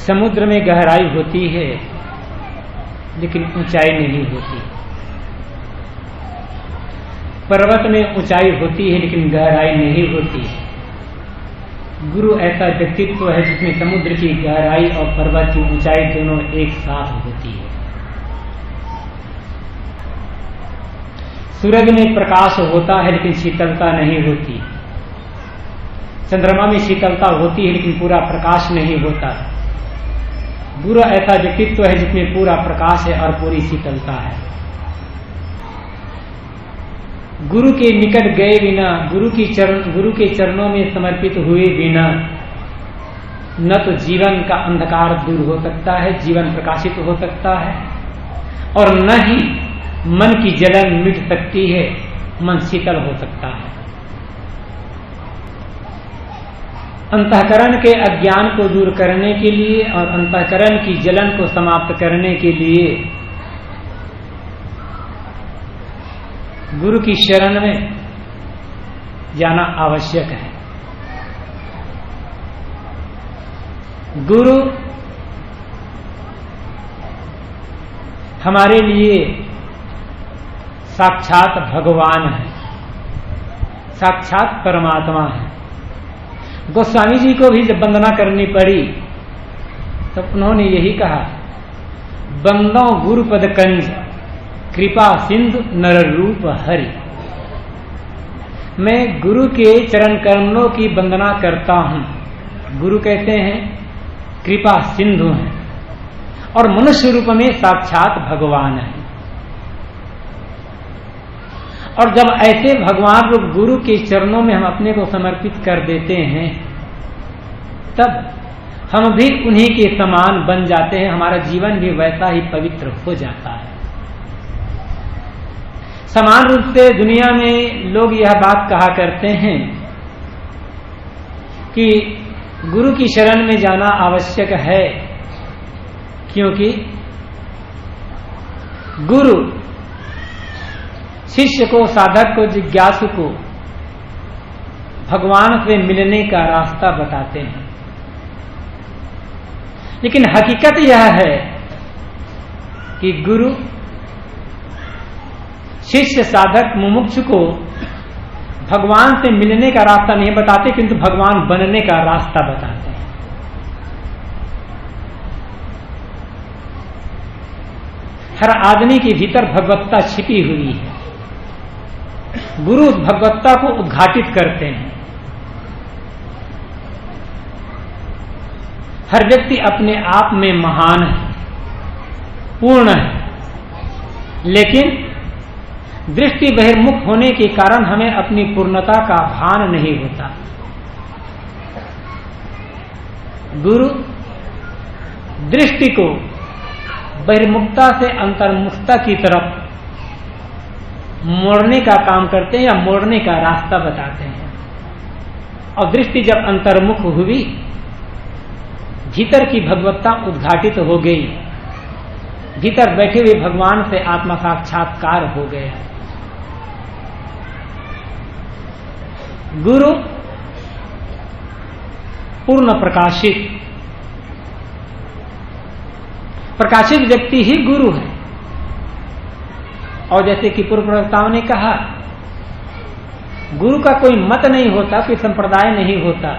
समुद्र में गहराई होती है लेकिन ऊंचाई नहीं होती, पर्वत में ऊंचाई होती है लेकिन गहराई नहीं होती। गुरु ऐसा व्यक्तित्व है जिसमें समुद्र की गहराई और पर्वत की ऊंचाई दोनों एक साथ होती है। सूरज में प्रकाश होता है लेकिन शीतलता नहीं होती, चंद्रमा में शीतलता होती है लेकिन पूरा प्रकाश नहीं होता। गुरु ऐसा व्यक्तित्व है जिसमें पूरा प्रकाश है और पूरी शीतलता है। गुरु के निकट गए बिना, गुरु के चरणों में समर्पित हुए बिना न तो जीवन का अंधकार दूर हो सकता है, जीवन प्रकाशित हो सकता है, और न ही मन की जलन मिट सकती है, मन शीतल हो सकता है। अंतःकरण के अज्ञान को दूर करने के लिए और अंतःकरण की जलन को समाप्त करने के लिए गुरु की शरण में जाना आवश्यक है। गुरु हमारे लिए साक्षात भगवान है, साक्षात परमात्मा है। गोस्वामी जी को भी जब वंदना करनी पड़ी तब उन्होंने यही कहा, बंदों गुरुपद कंज कृपा सिंधु नर रूप हरि। मैं गुरु के चरण कमलों की वंदना करता हूं। गुरु कहते हैं कृपा सिंधु हैं और मनुष्य रूप में साक्षात भगवान है। और जब ऐसे भगवान रूप गुरु के चरणों में हम अपने को समर्पित कर देते हैं तब हम भी उन्हीं के समान बन जाते हैं, हमारा जीवन भी वैसा ही पवित्र हो जाता है। समान रूप से दुनिया में लोग यह बात कहा करते हैं कि गुरु की शरण में जाना आवश्यक है, क्योंकि गुरु शिष्य को, साधक को, जिज्ञासु को भगवान से मिलने का रास्ता बताते हैं। लेकिन हकीकत यह है कि गुरु शिष्य, साधक, मुमुक्षु को भगवान से मिलने का रास्ता नहीं बताते, किंतु भगवान बनने का रास्ता बताते हैं। हर आदमी के भीतर भगवत्ता छिपी हुई है। गुरु उस भगवत्ता को उद्घाटित करते हैं। हर व्यक्ति अपने आप में महान है, पूर्ण है, लेकिन दृष्टि बहिर्मुख होने के कारण हमें अपनी पूर्णता का भान नहीं होता। गुरु दृष्टि को बहिर्मुखता से अंतर्मुखता की तरफ मोड़ने का काम करते हैं या मोड़ने का रास्ता बताते हैं। और दृष्टि जब अंतर्मुख हुई, भीतर की भगवत्ता उद्घाटित हो गई, भीतर बैठे हुए भगवान से आत्मा साक्षात्कार हो गया। गुरु पूर्ण प्रकाशित व्यक्ति ही गुरु है। और जैसे कि पूर्व प्रवक्ताओं ने कहा, गुरु का कोई मत नहीं होता, कोई संप्रदाय नहीं होता।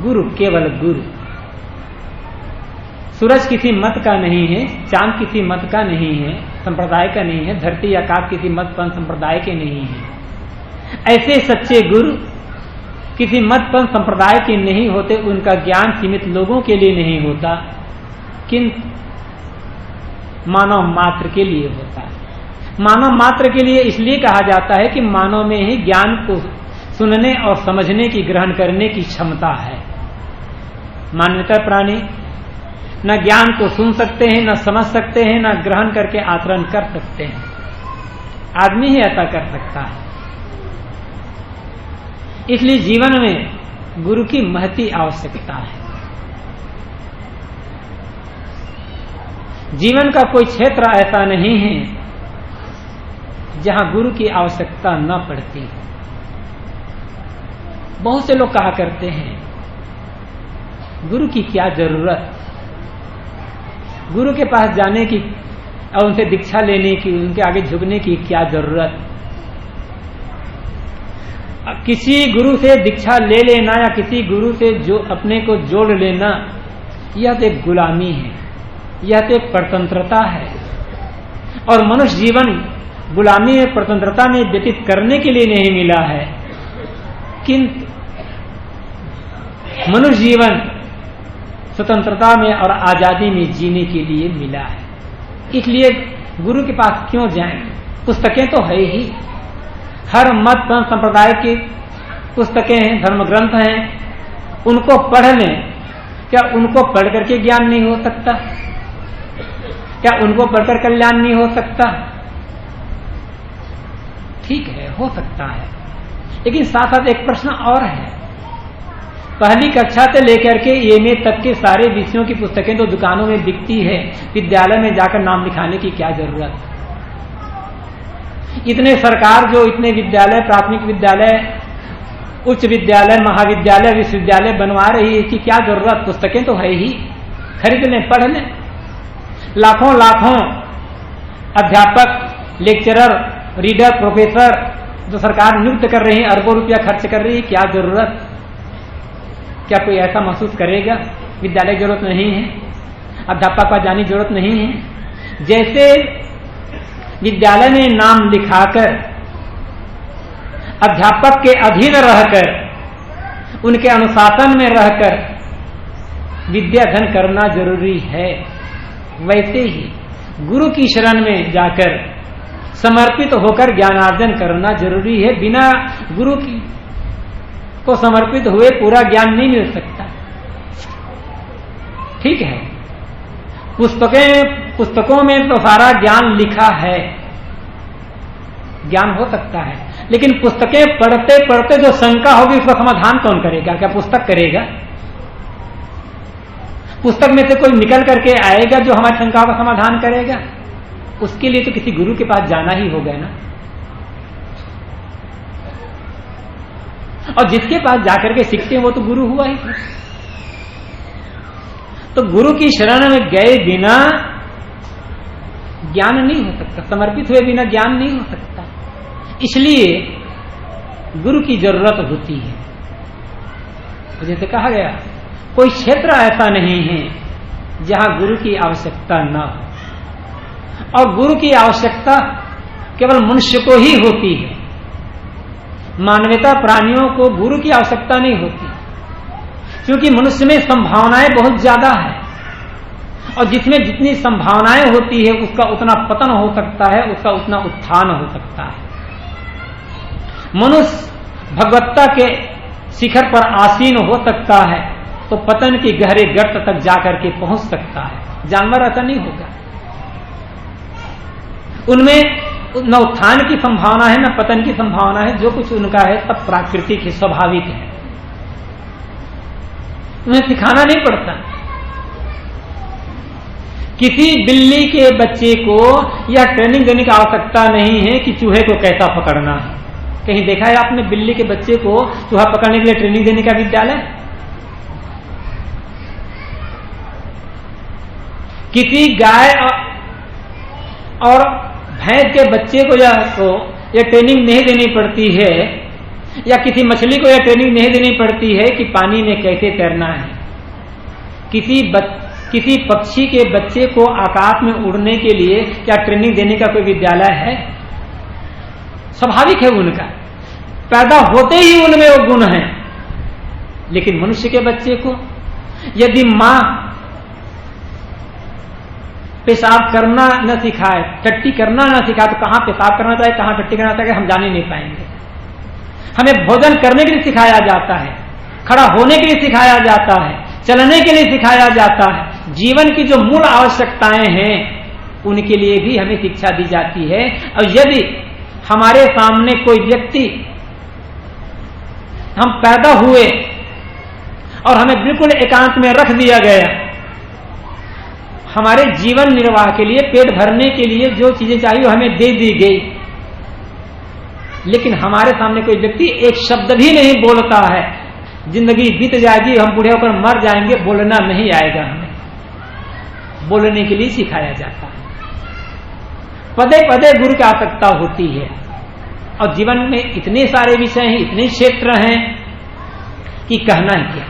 गुरु केवल गुरु। सूरज किसी मत का नहीं है, चांद किसी मत का नहीं है, संप्रदाय का नहीं है, धरती आकाश किसी मत पंथ संप्रदाय के नहीं है। ऐसे सच्चे गुरु किसी मत पंथ संप्रदाय के नहीं होते, उनका ज्ञान सीमित लोगों के लिए नहीं होता, किंतु मानव मात्र के लिए होता है। मानव मात्र के लिए इसलिए कहा जाता है कि मानव में ही ज्ञान को सुनने और समझने की, ग्रहण करने की क्षमता है। मानवता प्राणी न ज्ञान को सुन सकते हैं, न समझ सकते हैं, न ग्रहण करके आचरण कर सकते हैं। आदमी ही ऐसा कर सकता है। इसलिए जीवन में गुरु की महती आवश्यकता है। जीवन का कोई क्षेत्र ऐसा नहीं है जहां गुरु की आवश्यकता न पड़ती है। बहुत से लोग कहा करते हैं गुरु की क्या जरूरत, गुरु के पास जाने की और उनसे दीक्षा लेने की, उनके आगे झुकने की क्या जरूरत। किसी गुरु से दीक्षा ले लेना या किसी गुरु से जो अपने को जोड़ लेना, यह तो एक गुलामी है, यह तो एक परतंत्रता है। और मनुष्य जीवन गुलामी में, परतंत्रता में व्यतीत करने के लिए नहीं मिला है, किंतु मनुष्य जीवन स्वतंत्रता में और आजादी में जीने के लिए मिला है। इसलिए गुरु के पास क्यों जाएं? पुस्तकें तो है ही, हर मत पंथ संप्रदाय की पुस्तकें हैं, धर्म ग्रंथ हैं, उनको पढ़ लें। क्या उनको पढ़ करके ज्ञान नहीं हो सकता? क्या उनको पढ़कर कल्याण नहीं हो सकता? ठीक है, हो सकता है, लेकिन साथ साथ एक प्रश्न और है। पहली कक्षा से लेकर के एमए तक के सारे विषयों की पुस्तकें तो दुकानों में बिकती है, विद्यालय में जाकर नाम लिखाने की क्या जरूरत? इतने सरकार जो इतने विद्यालय, प्राथमिक विद्यालय, उच्च विद्यालय, महाविद्यालय, विश्वविद्यालय बनवा रही है, इसकी क्या जरूरत? पुस्तकें तो है ही, खरीद लें, पढ़ लें। लाखों लाखों अध्यापक, लेक्चरर, रीडर, प्रोफेसर जो सरकार नियुक्त कर रही है, अरबों रुपया खर्च कर रही है, क्या जरूरत? क्या कोई ऐसा महसूस करेगा विद्यालय की जरूरत नहीं है, अध्यापक का जाने की जरूरत नहीं है? जैसे विद्यालय में नाम लिखाकर अध्यापक के अधीन रहकर, उनके अनुशासन में रहकर विद्या अध्ययन करना जरूरी है, वैसे ही गुरु की शरण में जाकर समर्पित होकर ज्ञानार्जन करना जरूरी है। बिना गुरु की को समर्पित हुए पूरा ज्ञान नहीं मिल सकता। ठीक है, पुस्तकों में तो सारा ज्ञान लिखा है, ज्ञान हो सकता है, लेकिन पुस्तकें पढ़ते पढ़ते जो शंका होगी उसका समाधान कौन करेगा? क्या पुस्तक करेगा? पुस्तक में से कोई निकल करके आएगा जो हमारी शंकाओं का समाधान करेगा? उसके लिए तो किसी गुरु के पास जाना ही होगा ना। और जिसके पास जाकर के सीखते हैं वो तो गुरु हुआ ही। तो गुरु की शरण में गए बिना ज्ञान नहीं हो सकता, समर्पित हुए बिना ज्ञान नहीं हो सकता। इसलिए गुरु की जरूरत होती है। तो जैसे कहा गया, कोई क्षेत्र ऐसा नहीं है जहां गुरु की आवश्यकता न हो, और गुरु की आवश्यकता केवल मनुष्य को ही होती है। मानवता प्राणियों को गुरु की आवश्यकता नहीं होती, क्योंकि मनुष्य में संभावनाएं बहुत ज्यादा है, और जिसमें जितनी संभावनाएं होती है उसका उतना पतन हो सकता है, उसका उतना उत्थान हो सकता है। मनुष्य भगवत्ता के शिखर पर आसीन हो सकता है तो पतन की गहरे गर्त तक जाकर के पहुंच सकता है। जानवर ऐसा नहीं होगा, उनमें न उत्थान की संभावना है न पतन की संभावना है। जो कुछ उनका है सब प्राकृतिक है, स्वाभाविक है, उन्हें सिखाना नहीं पड़ता। किसी बिल्ली के बच्चे को यह ट्रेनिंग देने की आवश्यकता नहीं है कि चूहे को कैसा पकड़ना है। कहीं देखा है आपने बिल्ली के बच्चे को चूहा पकड़ने के लिए ट्रेनिंग देने का विद्यालय? किसी गाय और भैंस के बच्चे को यह ट्रेनिंग नहीं देनी पड़ती है, या किसी मछली को यह ट्रेनिंग नहीं देनी पड़ती है कि पानी में कैसे तैरना है। किसी पक्षी के बच्चे को आकाश में उड़ने के लिए क्या ट्रेनिंग देने का कोई विद्यालय है? स्वाभाविक है, उनका पैदा होते ही उनमें वो गुण है। लेकिन मनुष्य के बच्चे को यदि मां पेशाब करना न सिखाए, टट्टी करना न सिखाए, तो कहां पेशाब करना चाहिए, कहां टट्टी करना चाहिए, हम जाने नहीं पाएंगे। हमें भोजन करने के लिए सिखाया जाता है, खड़ा होने के लिए सिखाया जाता है, चलने के लिए सिखाया जाता है। जीवन की जो मूल आवश्यकताएं हैं उनके लिए भी हमें शिक्षा दी जाती है। और यदि हमारे सामने कोई व्यक्ति, हम पैदा हुए और हमें बिल्कुल एकांत में रख दिया गया, हमारे जीवन निर्वाह के लिए, पेट भरने के लिए जो चीजें चाहिए वो हमें दे दी गई, लेकिन हमारे सामने कोई व्यक्ति एक शब्द भी नहीं बोलता है, जिंदगी बीत जाएगी, हम बूढ़े होकर मर जाएंगे, बोलना नहीं आएगा हमें। बोलने के लिए सिखाया जाता है। पदे पदे गुरु की आवश्यकता होती है। और जीवन में इतने सारे विषय हैं, इतने क्षेत्र हैं कि कहना ही क्या।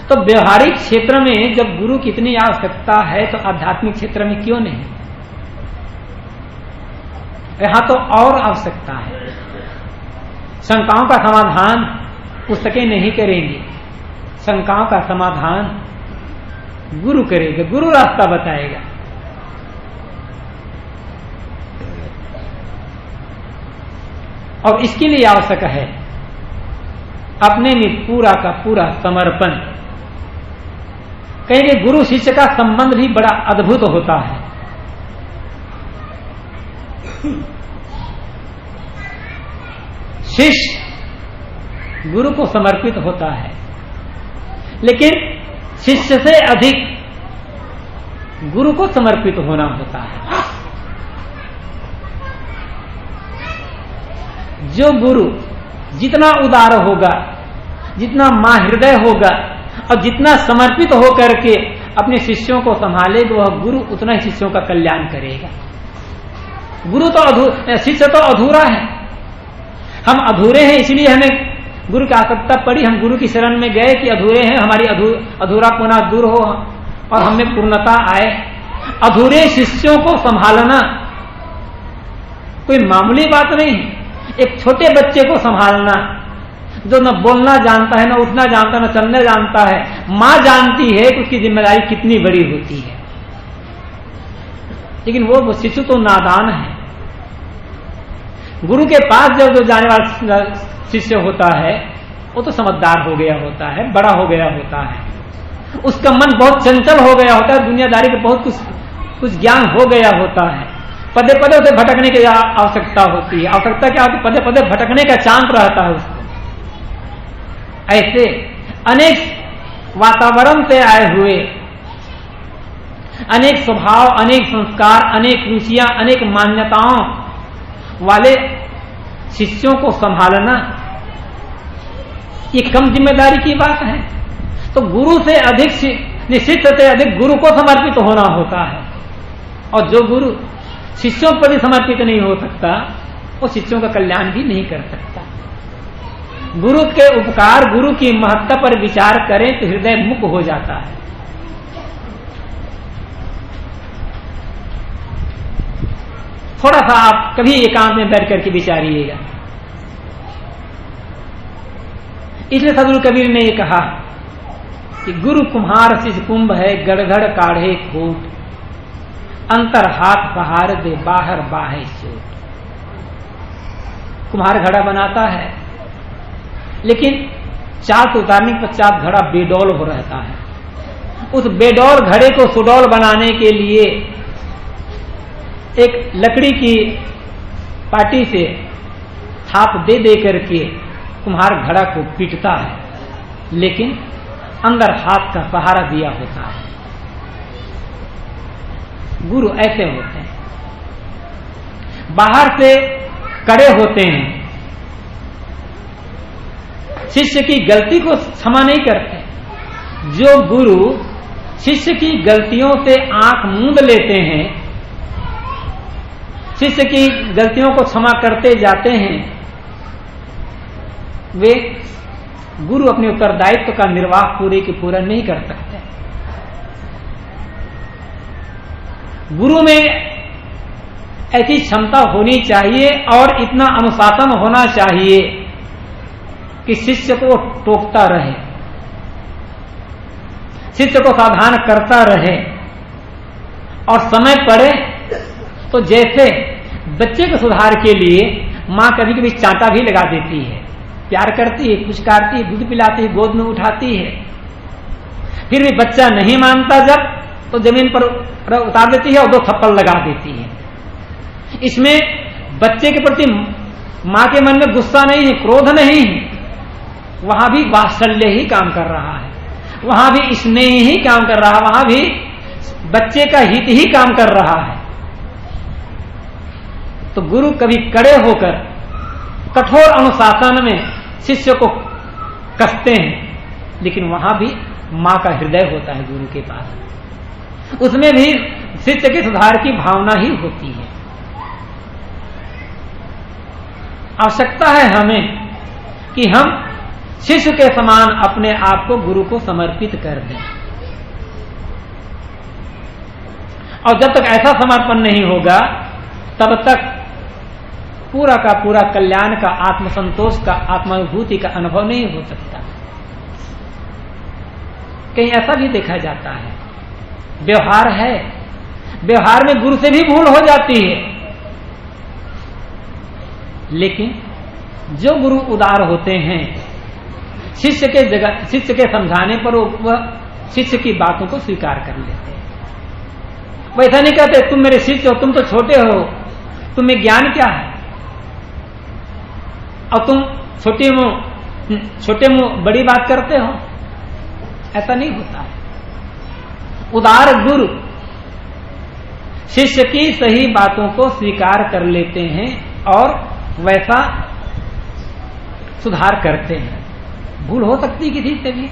तो व्यवहारिक क्षेत्र में जब गुरु की इतनी आवश्यकता है तो आध्यात्मिक क्षेत्र में क्यों नहीं? यहां तो और आवश्यकता है। शंकाओं का समाधान पुस्तकें नहीं करेंगी, शंकाओं का समाधान गुरु करेगा, गुरु रास्ता बताएगा। और इसके लिए आवश्यक है अपने में पूरा का पूरा समर्पण। कहेंगे गुरु शिष्य का संबंध भी बड़ा अद्भुत होता है। शिष्य गुरु को समर्पित होता है, लेकिन शिष्य से अधिक गुरु को समर्पित होना होता है। जो गुरु जितना उदार होगा, जितना मां हृदय होगा और जितना समर्पित होकर के अपने शिष्यों को संभालेगा, वह गुरु उतना ही शिष्यों का कल्याण करेगा। गुरु तो शिष्य तो अधूरा है। हम अधूरे हैं, इसलिए हमें गुरु की आवश्यकता पड़ी। हम गुरु की शरण में गए कि अधूरे हैं, हमारी अधूरा पुनः दूर हो और हमें पूर्णता आए। अधूरे शिष्यों को संभालना कोई मामूली बात नहीं है। एक छोटे बच्चे को संभालना जो न बोलना जानता है, न उठना जानता है, न चलना जानता है, मां जानती है कि उसकी जिम्मेदारी कितनी बड़ी होती है। लेकिन वो शिशु तो नादान है। गुरु के पास जब जो जाने वाला शिष्य होता है वो तो समझदार हो गया होता है, बड़ा हो गया होता है, उसका मन बहुत चंचल हो गया होता है, दुनियादारी के बहुत कुछ ज्ञान हो गया होता है। पदे पदे उसे भटकने की आवश्यकता होती है। आवश्यकता क्या होती है? पदे पदे भटकने का चांस रहता है उसको। ऐसे अनेक वातावरण से आए हुए, अनेक स्वभाव, अनेक संस्कार, अनेक रुचियां, अनेक मान्यताओं वाले शिष्यों को संभालना ये कम जिम्मेदारी की बात है। तो गुरु से अधिक शिष्य से अधिक गुरु को समर्पित होना होता है। और जो गुरु शिष्यों पर भी समर्पित नहीं हो सकता, वो शिष्यों का कल्याण भी नहीं कर सकता। गुरु के उपकार, गुरु की महत्ता पर विचार करें तो हृदय मुक्त हो जाता है। थोड़ा सा आप कभी एकांत में बैठ करके विचारिएगा। इसलिए सदगुरु कबीर ने ये कहा कि गुरु कुम्हार शिष्य कुंभ है, गड़गड़ काढ़े खोट, अंतर हाथ बहार दे बाहर बाहे चोट। कुम्हार घड़ा बनाता है, लेकिन चाक उतारने के पश्चात घड़ा बेडौल हो रहता है। उस बेडौल घड़े को सुडौल बनाने के लिए एक लकड़ी की पाटी से थाप दे दे करके कुम्हार घड़ा को पीटता है, लेकिन अंदर हाथ का सहारा दिया होता है। गुरु ऐसे होते हैं, बाहर से कड़े होते हैं, शिष्य की गलती को क्षमा नहीं करते। जो गुरु शिष्य की गलतियों से आंख मूंद लेते हैं, शिष्य की गलतियों को क्षमा करते जाते हैं, वे गुरु अपने उत्तरदायित्व का निर्वाह पूरे की पूरा नहीं कर सकते। गुरु में ऐसी क्षमता होनी चाहिए और इतना अनुशासन होना चाहिए कि शिष्य को टोकता रहे, शिष्य को सावधान करता रहे। और समय पड़े तो जैसे बच्चे के सुधार के लिए मां कभी कभी चांटा भी लगा देती है, प्यार करती है, पुचकारती है, दूध पिलाती है, गोद में उठाती है, फिर भी बच्चा नहीं मानता जब तो जमीन पर उतार देती है और 2 थप्पड़ लगा देती है। इसमें बच्चे के प्रति मां के मन में गुस्सा नहीं है, क्रोध नहीं है, वहां भी वात्सल्य ही काम कर रहा है, वहां भी स्नेह ही काम कर रहा है, वहां भी बच्चे का हित ही काम कर रहा है। तो गुरु कभी कड़े होकर कठोर अनुशासन में शिष्य को कसते हैं, लेकिन वहां भी मां का हृदय होता है गुरु के पास, उसमें भी शिष्य के सुधार की भावना ही होती है। आवश्यकता है हमें कि हम शिष्य के समान अपने आप को गुरु को समर्पित कर दें, और जब तक ऐसा समर्पण नहीं होगा तब तक पूरा का पूरा कल्याण का, आत्मसंतोष का, आत्मानुभूति का अनुभव नहीं हो सकता। कहीं ऐसा भी देखा जाता है, व्यवहार है, व्यवहार में गुरु से भी भूल हो जाती है, लेकिन जो गुरु उदार होते हैं, शिष्य के समझाने पर वह शिष्य की बातों को स्वीकार कर लेते हैं। वैसा नहीं कहते तुम मेरे शिष्य हो, तुम तो छोटे हो, तुम्हें ज्ञान क्या है, और तुम छोटे मुंह बड़ी बात करते हो, ऐसा नहीं होता है। उदार गुरु शिष्य की सही बातों को स्वीकार कर लेते हैं और वैसा सुधार करते हैं। भूल हो सकती है किसी से भी,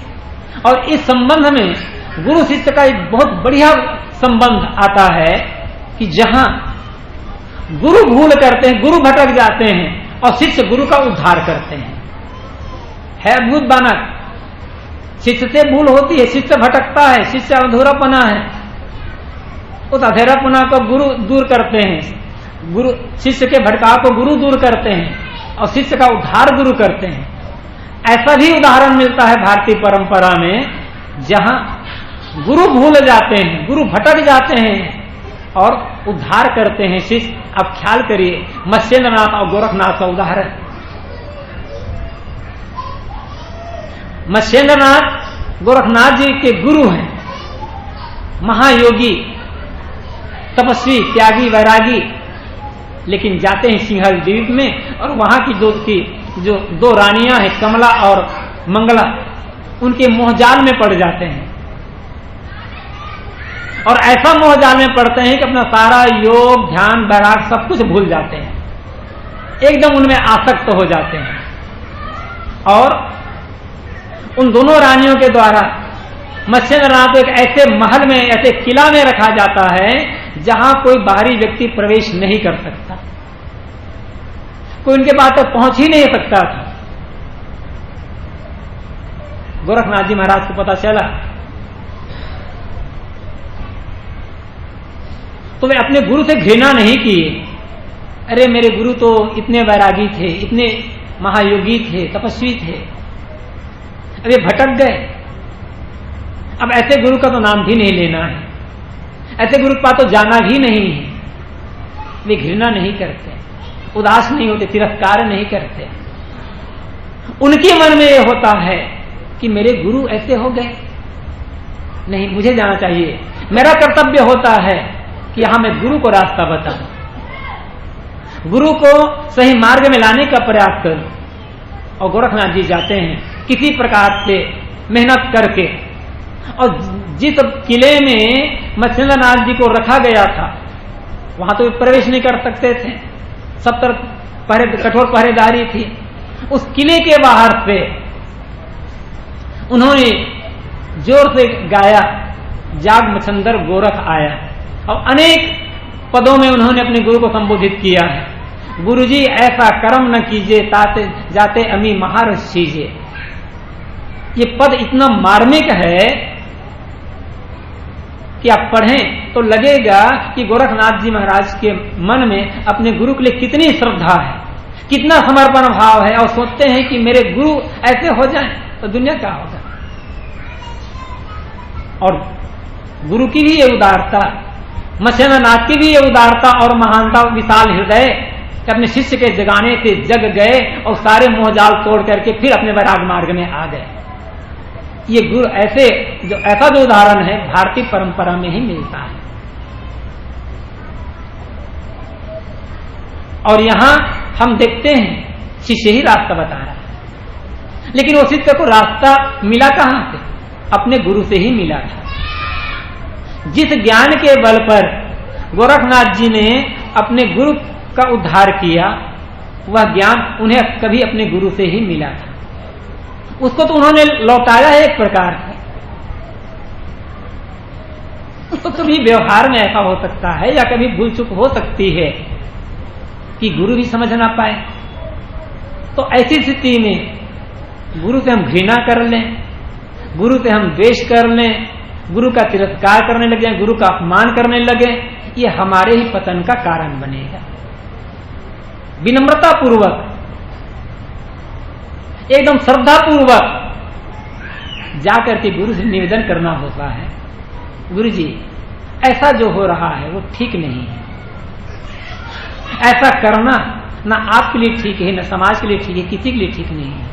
और इस संबंध में गुरु शिष्य का एक बहुत बढ़िया संबंध आता है कि जहां गुरु भूल करते हैं, गुरु भटक जाते हैं और शिष्य गुरु का उद्धार करते हैं। है अद्भुत बानक, शिष्य से भूल होती है, शिष्य भटकता है, शिष्य अधूरापना है, उस अधूरापना को गुरु दूर करते हैं, गुरु शिष्य के भटकाव को गुरु दूर करते हैं और शिष्य का उद्धार गुरु करते हैं। ऐसा भी उदाहरण मिलता है भारतीय परंपरा में, जहां गुरु भूल जाते हैं, गुरु भटक जाते हैं और उद्धार करते हैं शिष्य। अब ख्याल करिए, मत्स्येंद्रनाथ और गोरखनाथ का उदाहरण। मत्स्येंद्रनाथ गोरखनाथ जी के गुरु हैं, महायोगी, तपस्वी, त्यागी, वैरागी, लेकिन जाते हैं सिंहल द्वीप में और वहां की जो दो रानियां हैं, कमला और मंगला, उनके मोहजाल में पड़ जाते हैं। और ऐसा मोहजाल में पड़ते हैं कि अपना सारा योग, ध्यान, वैराग सब कुछ भूल जाते हैं, एकदम उनमें आसक्त हो जाते हैं। और उन दोनों रानियों के द्वारा मत्स्येंद्रनाथ को एक ऐसे महल में, ऐसे किला में रखा जाता है जहां कोई बाहरी व्यक्ति प्रवेश नहीं कर सकता, कोई उनके पास तक पहुंच ही नहीं सकता था। गोरखनाथ जी महाराज को पता चला तो वे अपने गुरु से घृणा नहीं किए। अरे मेरे गुरु तो इतने वैरागी थे, इतने महायोगी थे, तपस्वी थे, अरे भटक गए, अब ऐसे गुरु का तो नाम भी नहीं लेना है, ऐसे गुरु के पास तो जाना भी नहीं है। वे घृणा नहीं करते, उदास नहीं होते, तिरस्कार नहीं करते। उनके मन में यह होता है कि मेरे गुरु ऐसे हो गए, नहीं, मुझे जाना चाहिए। मेरा कर्तव्य होता है कि यहां मैं गुरु को रास्ता बताऊं, गुरु को सही मार्ग में लाने का प्रयास करूं। और गोरखनाथ जी जाते हैं किसी प्रकार से मेहनत करके, और जिस किले में मत्स्येंद्रनाथ जी को रखा गया था वहां तो प्रवेश नहीं कर सकते थे, सब तरफ कठोर पहरेदारी थी। उस किले के बाहर से उन्होंने जोर से गाया, जाग मच्छंदर गोरख आया, और अनेक पदों में उन्होंने अपने गुरु को संबोधित किया है। गुरुजी ऐसा कर्म न कीजिए ताते जाते अमी महारस कीजिए। ये पद इतना मार्मिक है कि आप पढ़ें तो लगेगा कि गोरखनाथ जी महाराज के मन में अपने गुरु के लिए कितनी श्रद्धा है, कितना समर्पण भाव है, और सोचते हैं कि मेरे गुरु ऐसे हो जाएं तो दुनिया क्या होगा। और गुरु की भी ये उदारता, मत्स्येंद्रनाथ की भी ये उदारता और महानता, विशाल हृदय, कि अपने शिष्य के जगाने से जग गए और सारे मोहजाल तोड़ करके फिर अपने वैराग मार्ग में आ गए। ये गुरु ऐसा जो उदाहरण है भारतीय परंपरा में ही मिलता है। और यहां हम देखते हैं शिष्य ही रास्ता बता रहा है, लेकिन वो शिष्य को रास्ता मिला कहां से? अपने गुरु से ही मिला था। जिस ज्ञान के बल पर गोरखनाथ जी ने अपने गुरु का उद्धार किया, वह ज्ञान उन्हें कभी अपने गुरु से ही मिला था। उसको तो उन्होंने लौटाया है एक प्रकार से। तो कभी व्यवहार में ऐसा हो सकता है या कभी भूल चूक हो सकती है कि गुरु भी समझ ना पाए। तो ऐसी स्थिति में गुरु से हम घृणा कर लें, गुरु से हम द्वेष कर लें, गुरु का तिरस्कार करने लगे, गुरु का अपमान करने लगे, ये हमारे ही पतन का कारण बनेगा। विनम्रता पूर्वक, एकदम श्रद्धा पूर्वक जाकर के गुरु से निवेदन करना होता है, गुरु जी ऐसा जो हो रहा है वो ठीक नहीं है, ऐसा करना ना आपके लिए ठीक है, ना समाज के लिए ठीक है, किसी के लिए ठीक नहीं है।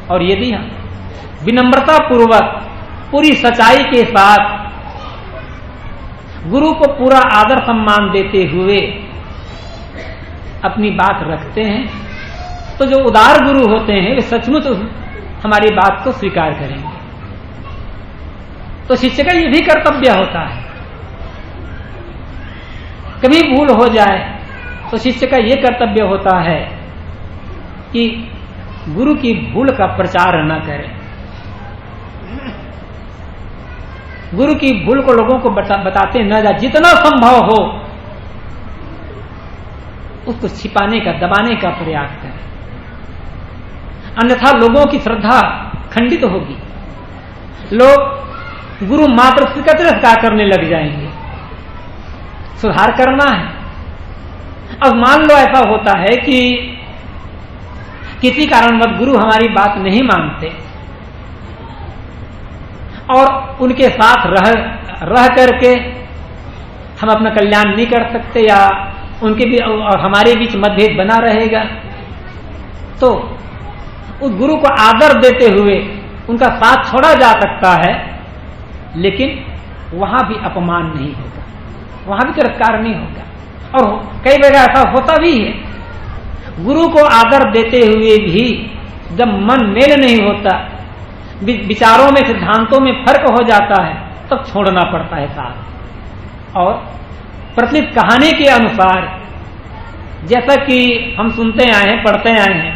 और यदि हम विनम्रता पूर्वक पूरी सच्चाई के साथ गुरु को पूरा आदर सम्मान देते हुए अपनी बात रखते हैं, तो जो उदार गुरु होते हैं वे सचमुच हमारी बात को स्वीकार करेंगे। तो शिष्य का यह भी कर्तव्य होता है, कभी भूल हो जाए तो शिष्य का यह कर्तव्य होता है कि गुरु की भूल का प्रचार न करे, गुरु की भूल को लोगों को बताते न जाए, जितना संभव हो उसको छिपाने का, दबाने का प्रयास करें, अन्यथा लोगों की श्रद्धा खंडित होगी, लोग गुरु मात्र का तिरस्कार करने लग जाएंगे। सुधार करना है। अब मान लो ऐसा होता है कि किसी कारणवश गुरु हमारी बात नहीं मानते और उनके साथ रह करके हम अपना कल्याण नहीं कर सकते या उनके भी और हमारे बीच मतभेद बना रहेगा, तो उस गुरु को आदर देते हुए उनका साथ छोड़ा जा सकता है, लेकिन वहां भी अपमान नहीं होगा, वहां भी तिरस्कार नहीं होगा। और कई जगह ऐसा होता भी है, गुरु को आदर देते हुए भी जब मन मेल नहीं होता, विचारों में, सिद्धांतों में फर्क हो जाता है, तब छोड़ना पड़ता है साथ। और प्रचलित कहानी के अनुसार जैसा कि हम सुनते आए हैं, पढ़ते आए हैं,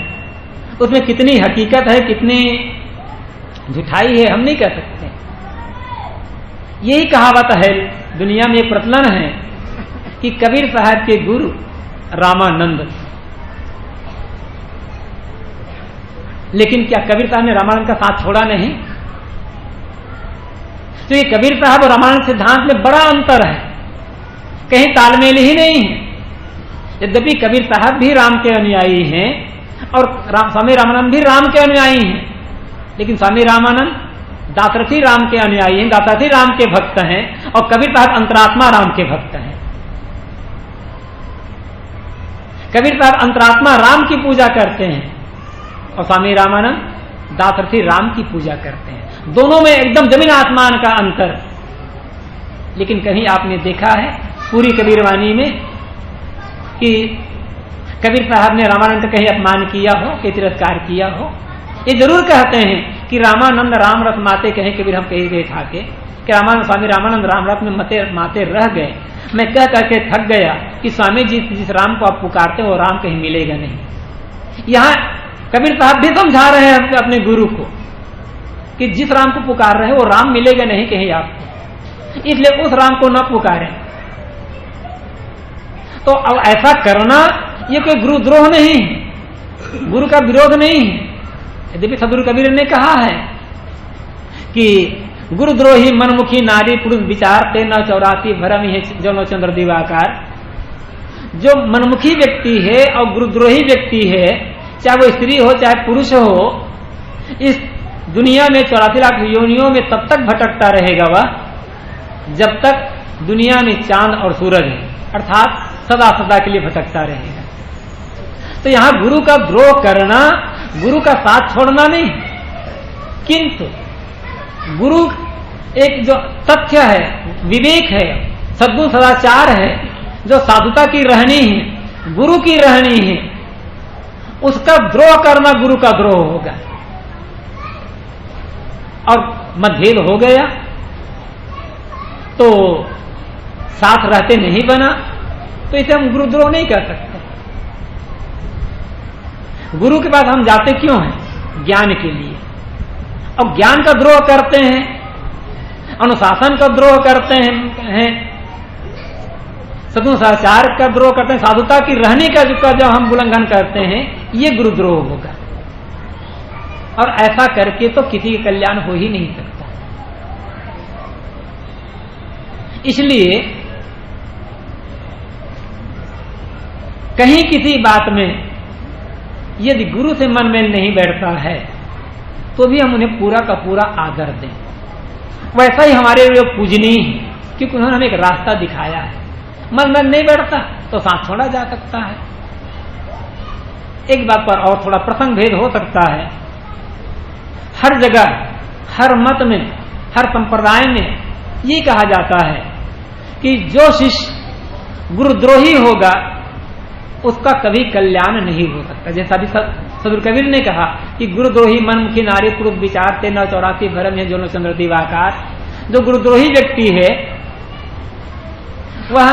उसमें कितनी हकीकत है, कितनी झूठाई है, हम नहीं कह सकते। यही कहावत है, दुनिया में एक प्रचलन है कि कबीर साहब के गुरु रामानंद, लेकिन क्या कबीर साहब ने रामानंद का साथ छोड़ा नहीं? तो ये कबीर साहब और रामानंद सिद्धांत में बड़ा अंतर है, कहीं तालमेल ही नहीं है। यद्यपि कबीर साहब भी राम के अनुयायी हैं और स्वामी रामानंद भी राम के अनुयायी हैं, लेकिन स्वामी रामानंद दाशरथी राम के अनुयायी हैं, दाशरथी राम के भक्त हैं, और कबीर साहब अंतरात्मा राम के भक्त हैं। कबीर साहब अंतरात्मा राम की पूजा करते हैं और स्वामी रामानंद दाशरथी राम की पूजा करते हैं। दोनों में एकदम जमीन आसमान का अंतर। लेकिन कहीं आपने देखा है पूरी कबीरवाणी में कि कबीर साहब ने रामानंद का कहीं अपमान किया हो, कि तिरस्कार किया हो? ये जरूर कहते हैं कि रामानंद राम रस माते, कहीं कबीर हम कहीं गए था कि रामानंद, स्वामी रामानंद राम रस में माते रह गए। मैं कह करके थक गया कि स्वामी जी जिस राम को आप पुकारते हो वो राम कहीं मिलेगा नहीं। यहाँ कबीर साहब भी समझा रहे हैं अपने गुरु को कि जिस राम को पुकार रहे हैं वो राम मिलेगा नहीं कहीं आपको, इसलिए उस राम को न पुकारें। तो अब ऐसा करना ये कोई गुरुद्रोह नहीं है, गुरु का विरोध नहीं है। यद्यपि सदगुरु कबीर ने कहा है कि गुरुद्रोही मनमुखी नारी पुरुष विचारते न 84 भरम ही जनो चंद्र दिवाकार। जो मनमुखी व्यक्ति है और गुरुद्रोही व्यक्ति है, चाहे वो स्त्री हो चाहे पुरुष हो, इस दुनिया में 84 लाख योनियों में तब तक भटकता रहेगा वह जब तक दुनिया में चांद और सूरज है, अर्थात सदा सदा के लिए भटकता रहेगा। तो यहां गुरु का द्रोह करना, गुरु का साथ छोड़ना नहीं, किंतु गुरु एक जो तथ्य है, विवेक है, सद्गुण सदाचार है, जो साधुता की रहनी है, गुरु की रहनी है, उसका द्रोह करना गुरु का द्रोह होगा। और मतभेद हो गया तो साथ रहते नहीं बना, तो इसे हम गुरुद्रोह नहीं कर सकते। गुरु के पास हम जाते क्यों हैं? ज्ञान के लिए। और ज्ञान का द्रोह करते हैं, अनुशासन का द्रोह करते हैं, सदुसाचार का द्रोह करते हैं, साधुता की रहने का जो हम उल्लंघन करते हैं, ये गुरुद्रोह होगा। और ऐसा करके तो किसी का कल्याण हो ही नहीं सकता। इसलिए कहीं किसी बात में यदि गुरु से मन मेल नहीं बैठता है तो भी हम उन्हें पूरा का पूरा आदर दें। वैसा ही हमारे लिए पूजनीय है, क्योंकि उन्होंने हमें एक रास्ता दिखाया है। मन मेल नहीं बैठता तो साथ छोड़ा जा सकता है। एक बात पर और थोड़ा प्रसंग भेद हो सकता है। हर जगह, हर मत में, हर संप्रदाय में ये कहा जाता है कि जो शिष्य गुरुद्रोही होगा उसका कभी कल्याण नहीं हो सकता। जैसा भी सदगुरु कबीर ने कहा कि गुरुद्रोही मनमुखी नारी पुरुष विचारते 984 भरम है जो चंद्र दीवाकार। जो गुरुद्रोही व्यक्ति है वह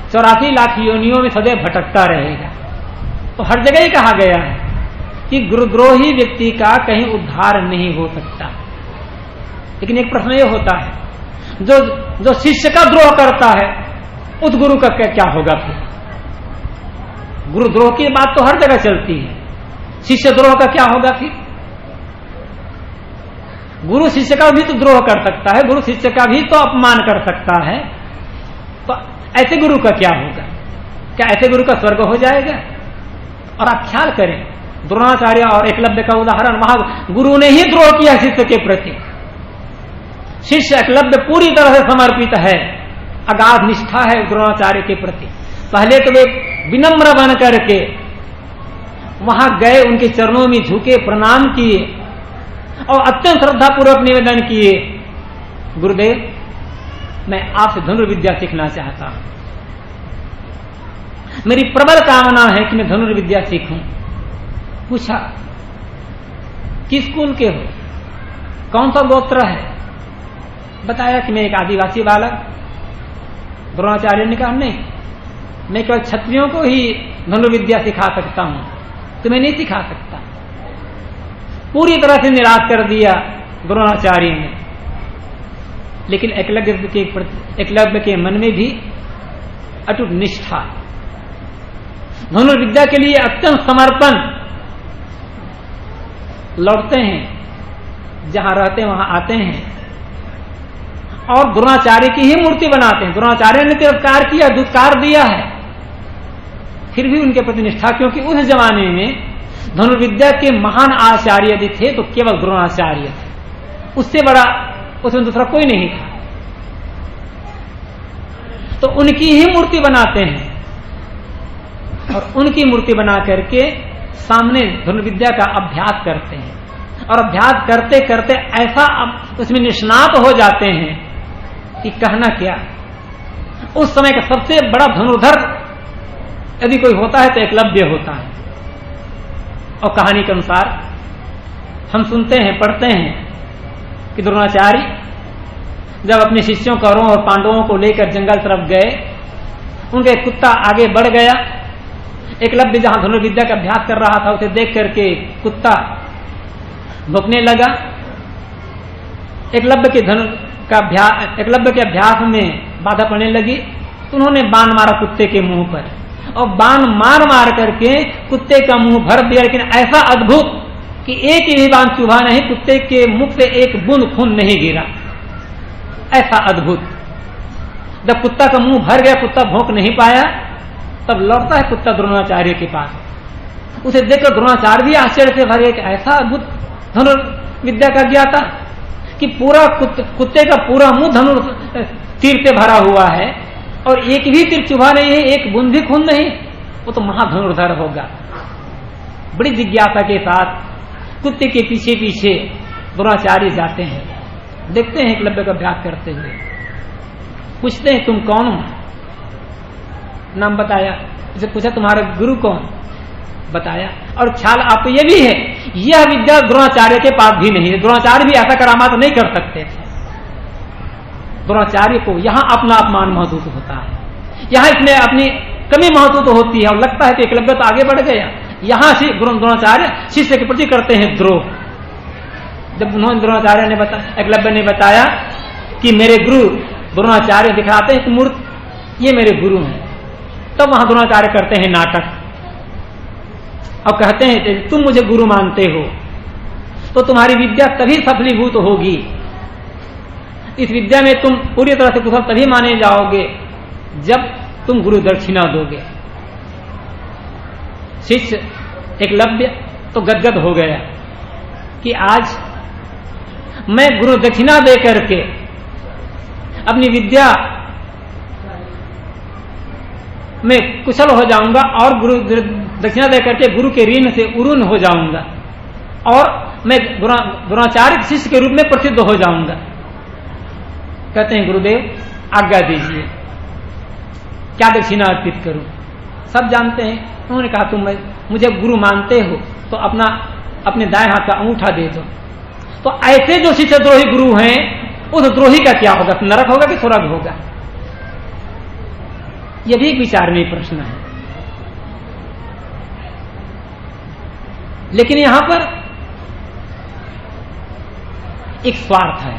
84 लाख योनियों में सदैव भटकता रहेगा। तो हर जगह ही कहा गया है कि गुरुद्रोही व्यक्ति का कहीं उद्धार नहीं हो सकता। लेकिन एक प्रश्न यह होता है, जो शिष्य का द्रोह करता है उस गुरु का क्या होगा फिर? गुरुद्रोह की बात तो हर जगह चलती है, शिष्य द्रोह का क्या होगा फिर? गुरु शिष्य का भी तो द्रोह कर सकता है, गुरु शिष्य का भी तो अपमान कर सकता है। तो ऐसे गुरु का क्या होगा? क्या ऐसे गुरु का स्वर्ग हो जाएगा? और आप ख्याल करें, द्रोणाचार्य और एकलव्य का उदाहरण, वहां गुरु ने ही द्रोह किया शिष्य के प्रति। शिष्य एकलव्य पूरी तरह से समर्पित है, अगाध निष्ठा है द्रोणाचार्य के प्रति। पहले तो वे विनम्र बन करके वहां गए, उनके चरणों में झुके, प्रणाम किए और अत्यंत श्रद्धापूर्वक निवेदन किए, गुरुदेव मैं आपसे धनुर्विद्या सीखना चाहता हूं, मेरी प्रबल कामना है कि मैं धनुर्विद्या सीखूं। पूछा किस कुल के हो, कौन सा गोत्र है? बताया कि मैं एक आदिवासी बालक। द्रोणाचार्य ने कहा नहीं, मैं केवल क्षत्रियों को ही धनुर्विद्या सिखा सकता हूं, तुम्हें नहीं सिखा सकता। पूरी तरह से निराश कर दिया द्रोणाचार्य ने। लेकिन एकलव्य के मन में भी अटूट निष्ठा, धनुर्विद्या के लिए अत्यंत समर्पण। लौटते हैं, जहां रहते हैं वहां आते हैं और द्रोणाचार्य की ही मूर्ति बनाते हैं। द्रोणाचार्य ने तिरस्कार किया, दुष्कार दिया है, फिर भी उनके प्रति निष्ठा, क्योंकि उस जमाने में धनुर्विद्या के महान आचार्य यदि थे तो केवल द्रोणाचार्य थे, उससे बड़ा उसमें दूसरा कोई नहीं था। तो उनकी ही मूर्ति बनाते हैं और उनकी मूर्ति बना करके सामने धनुर्विद्या का अभ्यास करते हैं। और अभ्यास करते करते ऐसा उसमें निष्णात हो जाते हैं कि कहना क्या। उस समय का सबसे बड़ा धनुर्धर यदि कोई होता है तो एकलव्य होता है। और कहानी के अनुसार हम सुनते हैं, पढ़ते हैं कि द्रोणाचार्य जब अपने शिष्यों कौरवों और पांडवों को लेकर जंगल तरफ गए, उनका एक कुत्ता आगे बढ़ गया। एकलव्य जहां धनुर्विद्या का अभ्यास कर रहा था उसे देख करके कुत्ता भौंकने लगा। एकलव्य के अभ्यास में बाधा पड़ने लगी तो उन्होंने बाण मारा कुत्ते के मुंह पर और बाण मार मार करके कुत्ते का मुंह भर दिया। लेकिन ऐसा अद्भुत कि एक ही बाण चुभा नहीं, कुत्ते के मुख से एक बूंद खून नहीं गिरा। ऐसा अद्भुत। जब कुत्ता का मुंह भर गया, कुत्ता भौंक नहीं पाया, तब लौटता है कुत्ता द्रोणाचार्य के पास। उसे देखकर द्रोणाचार्य भी आश्चर्य से भरे कि ऐसा अद्भुत धनुर्विद्या का ज्ञाता कि पूरा कुत्ते का पूरा मुंह धनुर तीर से भरा हुआ है और एक भी तीर चुभा नहीं है, एक बूंद भी खून नहीं, वो तो महाधनुर्धर होगा। बड़ी जिज्ञासा के साथ कुत्ते के पीछे पीछे द्रोणाचार्य जाते हैं, देखते हैं एकलव्य का अभ्यास करते हुए। पूछते हैं तुम कौन हो? नाम बताया। उसे पूछा तुम्हारा गुरु कौन? बताया। और ख्याल आपको यह भी है, यह विद्या द्रोणाचार्य के पास भी नहीं है। द्रोणाचार्य भी ऐसा करामात नहीं कर सकते थे। द्रोणाचार्य को यहां अपना अपमान महसूस होता है, यहां इसमें अपनी कमी महसूस होती है और लगता है कि एकलव्य तो आगे बढ़ गया। यहां से द्रोणाचार्य शिष्य के प्रति करते हैं द्रोह। जब उन्होंने द्रोणाचार्य ने एकलव्य ने बताया कि मेरे गुरु द्रोणाचार्य दिखाते हैं मूर्त, ये मेरे गुरु हैं, तब वहां द्रोणाचार्य करते हैं नाटक और कहते हैं तुम मुझे गुरु मानते हो तो तुम्हारी विद्या तभी सफलीभूत होगी, इस विद्या में तुम पूरी तरह से कुशल तभी माने जाओगे जब तुम गुरु दक्षिणा दोगे। शिष्य एकलव्य तो गदगद हो गया कि आज मैं गुरु दक्षिणा दे करके अपनी विद्या में कुशल हो जाऊंगा और गुरु दक्षिणा दे करके गुरु के ऋण से उरुन हो जाऊंगा और मैं द्रोणाचार्य शिष्य के रूप में प्रसिद्ध हो जाऊंगा। कहते हैं गुरुदेव आज्ञा दीजिए, क्या दक्षिणा अर्पित करूं? सब जानते हैं। उन्होंने कहा तुम मुझे गुरु मानते हो तो अपने दाएं हाथ का अंगूठा दे दो। तो ऐसे जो शिष्य द्रोही गुरु हैं उस द्रोही का क्या होगा, नरक होगा कि स्वर्ग होगा? यह भी एक विचारणीय प्रश्न है। लेकिन यहां पर एक स्वार्थ है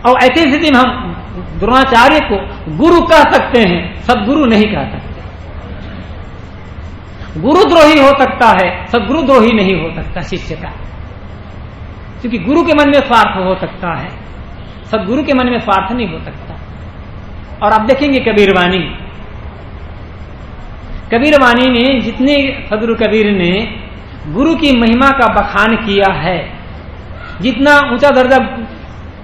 और ऐसी स्थिति में हम द्रोणाचार्य को गुरु कह सकते हैं, सदगुरु नहीं कह सकते। गुरु द्रोही हो सकता है, सदगुरु द्रोही नहीं हो सकता शिष्य का, क्योंकि गुरु के मन में स्वार्थ हो सकता है, सदगुरु के मन में स्वार्थ नहीं हो सकता। और आप देखेंगे कबीरवाणी ने जितने सदगुरु कबीर ने गुरु की महिमा का बखान किया है, जितना ऊंचा दर्जा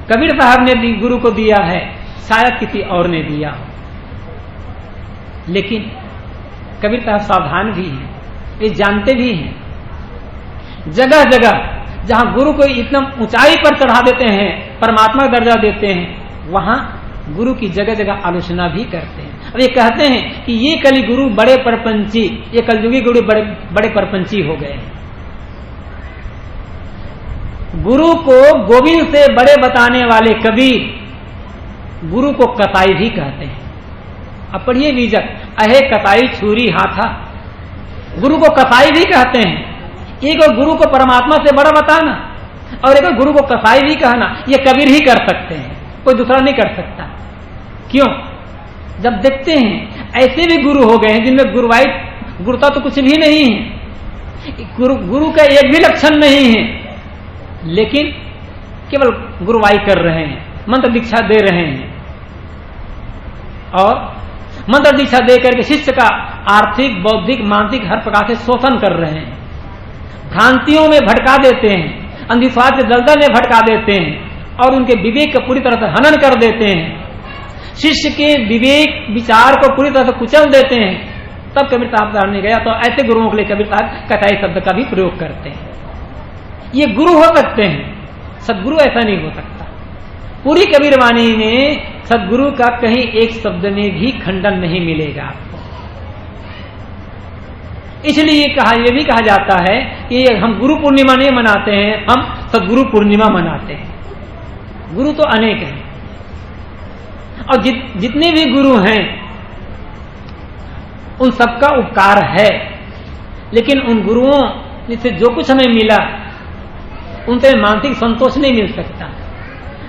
कबीर साहब ने गुरु को दिया है शायद किसी और ने दिया हो। लेकिन कबीर साहब सावधान भी हैं, ये जानते भी हैं जगह जगह जहां गुरु को इतना ऊंचाई पर चढ़ा देते हैं, परमात्मा का दर्जा देते हैं, वहां गुरु की जगह जगह आलोचना भी करते हैं। अब ये कहते हैं कि ये कली गुरु बड़े परपंची, ये कलयुगी गुरु बड़े परपंची हो गए। गुरु को गोविंद से बड़े बताने वाले कबीर गुरु को कसाई भी कहते हैं। अब पढ़िए बीजक, अहे कसाई छुरी हाथा, गुरु को कसाई भी कहते हैं। एक और गुरु को परमात्मा से बड़ा बताना और एक और गुरु को कसाई भी कहना, ये कबीर ही कर सकते हैं, कोई दूसरा नहीं कर सकता। क्यों? जब देखते हैं ऐसे भी गुरु हो गए हैं जिनमें गुरुता तो कुछ भी नहीं है, गुरु का एक भी लक्षण नहीं है, लेकिन केवल गुरुवाई कर रहे हैं, मंत्र दीक्षा दे रहे हैं और मंत्र दीक्षा दे करके शिष्य का आर्थिक, बौद्धिक, मानसिक हर प्रकार से शोषण कर रहे हैं, भ्रांतियों में भटका देते हैं, अंधविश्वास के दलदल में भटका देते हैं और उनके विवेक का पूरी तरह से हनन कर देते हैं, शिष्य के विवेक विचार को पूरी तरह से कुचल देते हैं। तब कबीर साहब सामने गया तो ऐसे गुरुओं के लिए कबीर साहब कसाई शब्द का भी प्रयोग करते हैं। ये गुरु हो सकते हैं, सदगुरु ऐसा नहीं हो सकता। पूरी कबीरवाणी में सदगुरु का कहीं एक शब्द में भी खंडन नहीं मिलेगा आपको। इसलिए ये भी कहा जाता है कि हम गुरु पूर्णिमा नहीं मनाते हैं, हम सदगुरु पूर्णिमा मनाते हैं। गुरु तो अनेक हैं और जितने भी गुरु हैं उन सबका उपकार है, लेकिन उन गुरुओं जिससे जो कुछ हमें मिला उनसे मानसिक संतोष नहीं मिल सकता,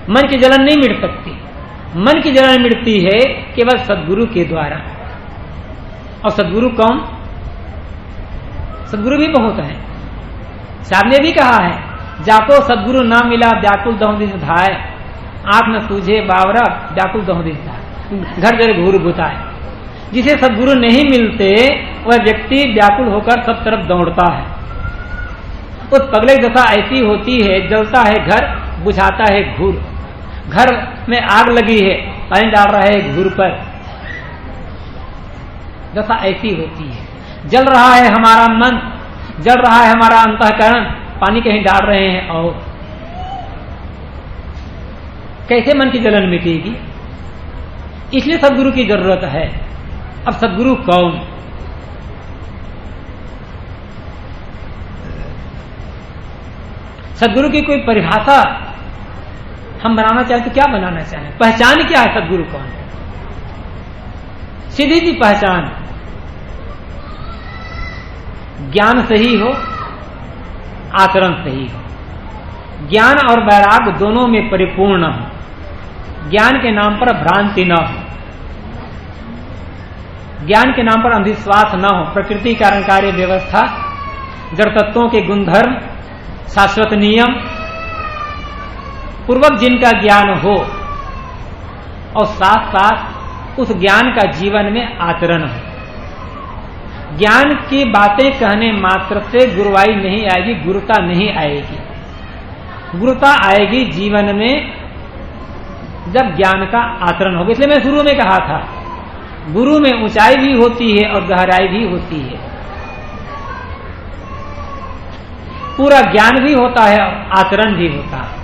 मन की जलन नहीं मिट सकती। मन की जलन मिटती है केवल सदगुरु के द्वारा। और सदगुरु कौन? सदगुरु भी बहुत है। साहब ने भी कहा है, जाको सदगुरु ना मिला व्याकुल दहों दिस धाय, आंख न सूझे बावरा व्याकुल दहों दिस धाय, घर जरे घूर बुताए। जिसे सदगुरु नहीं मिलते वह व्यक्ति व्याकुल होकर सब तरफ दौड़ता है। उस पगले की दशा ऐसी होती है, जलता है घर, बुझाता है घूर। घर में आग लगी है, पानी डाल रहा है घूर पर, दशा ऐसी होती है। जल रहा है हमारा मन, जल रहा है हमारा अंतःकरण, पानी कहीं डाल रहे हैं और कैसे मन की जलन मिटेगी? इसलिए सदगुरु की जरूरत है। अब सदगुरु कौन? सदगुरु की कोई परिभाषा हम बनाना चाहें तो क्या बनाना चाहें? पहचान क्या है सदगुरु कौन? सीधी सी पहचान, ज्ञान सही हो, आचरण सही हो। ज्ञान और वैराग्य दोनों में परिपूर्ण हो, ज्ञान के नाम पर भ्रांति न हो, ज्ञान के नाम पर अंधविश्वास न हो, प्रकृति कारण कार्य व्यवस्था, जड़ तत्वों के गुणधर्म, शाश्वत नियम पूर्वक जिनका ज्ञान हो और साथ साथ उस ज्ञान का जीवन में आचरण हो। ज्ञान की बातें कहने मात्र से गुरुवाई नहीं आएगी, गुरुता नहीं आएगी। गुरुता आएगी जीवन में जब ज्ञान का आचरण होगा। इसलिए मैं शुरू में कहा था, गुरु में ऊंचाई भी होती है और गहराई भी होती है, पूरा ज्ञान भी होता है और आचरण भी होता है।